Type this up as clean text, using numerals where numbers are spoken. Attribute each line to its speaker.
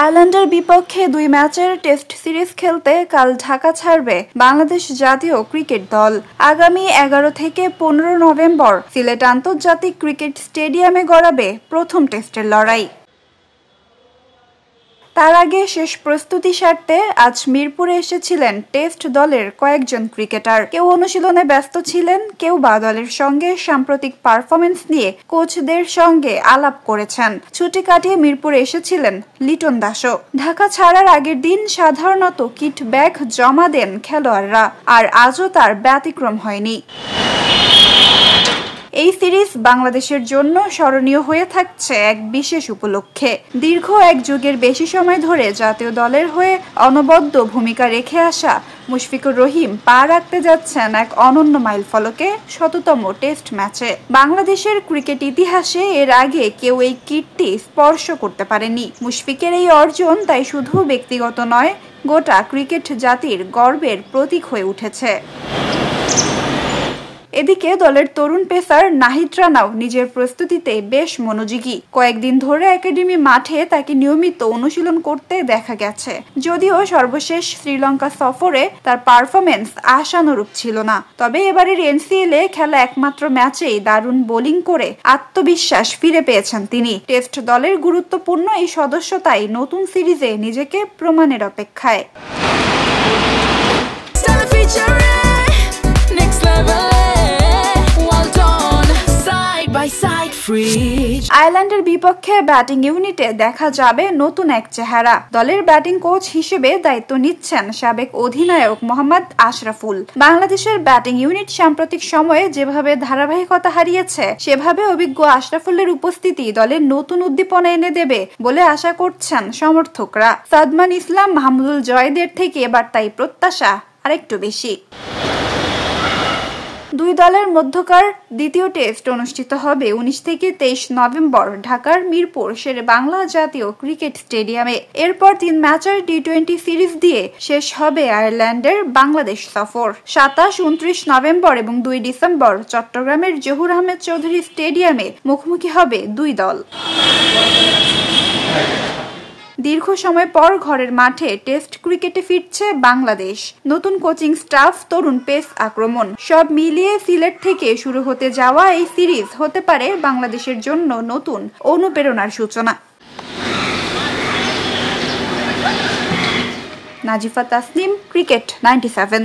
Speaker 1: আয়ারল্যান্ডের বিপক্ষে 2 ম্যাচের টেস্ট সিরিজ খেলতে কাল ঢাকা ছাড়বে বাংলাদেশ জাতীয় ক্রিকেট দল। আগামী 11 থেকে 15 নভেম্বর সিলেট আন্তর্জাতিক ক্রিকেট স্টেডিয়ামে গড়াবে প্রথম টেস্টের লড়াই। তার আগে শেষ প্রস্তুতি সারতে আজ মিরপুরে এসেছিলেন টেস্ট দলের কয়েকজন ক্রিকেটার। কেউ অনুশীলনে ব্যস্ত ছিলেন, কেউ বা দলের সঙ্গে সাম্প্রতিক পারফরমেন্স নিয়ে কোচদের সঙ্গে আলাপ করেছেন। ছুটি কাটিয়ে মিরপুরে এসেছিলেন লিটন দাসও। ঢাকা ছাড়ার আগের দিন সাধারণত কিট ব্যাগ জমা দেন খেলোয়াড়রা, আর আজও তার ব্যতিক্রম হয়নি। এই সিরিজ বাংলাদেশের জন্য স্মরণীয় হয়ে থাকছে এক বিশেষ উপলক্ষে। দীর্ঘ এক যুগের বেশি সময় ধরে জাতীয় দলের হয়ে অনবদ্য ভূমিকা রেখে আসা মুশফিকুর রহিম পা রাখতে যাচ্ছেন এক অনন্য মাইলফলকে, শততম টেস্ট ম্যাচে। বাংলাদেশের ক্রিকেট ইতিহাসে এর আগে কেউ এই কীর্তি স্পর্শ করতে পারেনি। মুশফিকের এই অর্জন তাই শুধু ব্যক্তিগত নয়, গোটা ক্রিকেট জাতির গর্বের প্রতীক হয়ে উঠেছে। এদিকে দলের তরুণ পেসার নাহিদ রানাও নিজের প্রস্তুতিতে বেশ মনোযোগী। কয়েকদিন ধরে একাডেমি মাঠে তাকে নিয়মিত অনুশীলন করতে দেখা গেছে। যদিও সর্বশেষ শ্রীলঙ্কা সফরে তার পারফরমেন্স আশানুরূপ ছিল না, তবে এবারের এনসিএলে খেলা একমাত্র ম্যাচেই দারুণ বোলিং করে আত্মবিশ্বাস ফিরে পেয়েছেন তিনি। টেস্ট দলের গুরুত্বপূর্ণ এই সদস্যতাই নতুন সিরিজে নিজেকে প্রমাণের অপেক্ষায়। আয়ারল্যান্ডের বিপক্ষে ব্যাটিং ইউনিটে দেখা যাবে নতুন এক চেহারা। দলের ব্যাটিং কোচ হিসেবে দায়িত্ব নিচ্ছেন সাবেক অধিনায়ক মোহাম্মদ আশরাফুল। বাংলাদেশের ব্যাটিং ইউনিট সাম্প্রতিক সময়ে যেভাবে ধারাবাহিকতা হারিয়েছে, সেভাবে অভিজ্ঞ আশরাফুলের উপস্থিতি দলের নতুন উদ্দীপনা এনে দেবে বলে আশা করছেন সমর্থকরা। সাদমান ইসলাম, মাহমুদুল জয়েদের থেকে এবার তাই প্রত্যাশা আরেকটু বেশি। দুই দলের মধ্যকার দ্বিতীয় টেস্ট অনুষ্ঠিত হবে 19 থেকে 23 নভেম্বর ঢাকার মিরপুর শেরে বাংলা জাতীয় ক্রিকেট স্টেডিয়ামে। এরপর 3 ম্যাচের টি-20 সিরিজ দিয়ে শেষ হবে আয়ারল্যান্ডের বাংলাদেশ সফর। 27, 29 নভেম্বর এবং 2 ডিসেম্বর চট্টগ্রামের জহুর আহমেদ চৌধুরী স্টেডিয়ামে মুখোমুখি হবে দুই দল। দীর্ঘ সময় পর ঘরের মাঠে টেস্ট ক্রিকেটে ফিরছে বাংলাদেশ। নতুন কোচিং স্টাফ, তরুণ পেস আক্রমণ, সব মিলিয়ে সিলেট থেকে শুরু হতে যাওয়া এই সিরিজ হতে পারে বাংলাদেশের জন্য নতুন অনুপ্রেরণার সূচনা। নাজিফা তাসনিম, ক্রিকেট 97।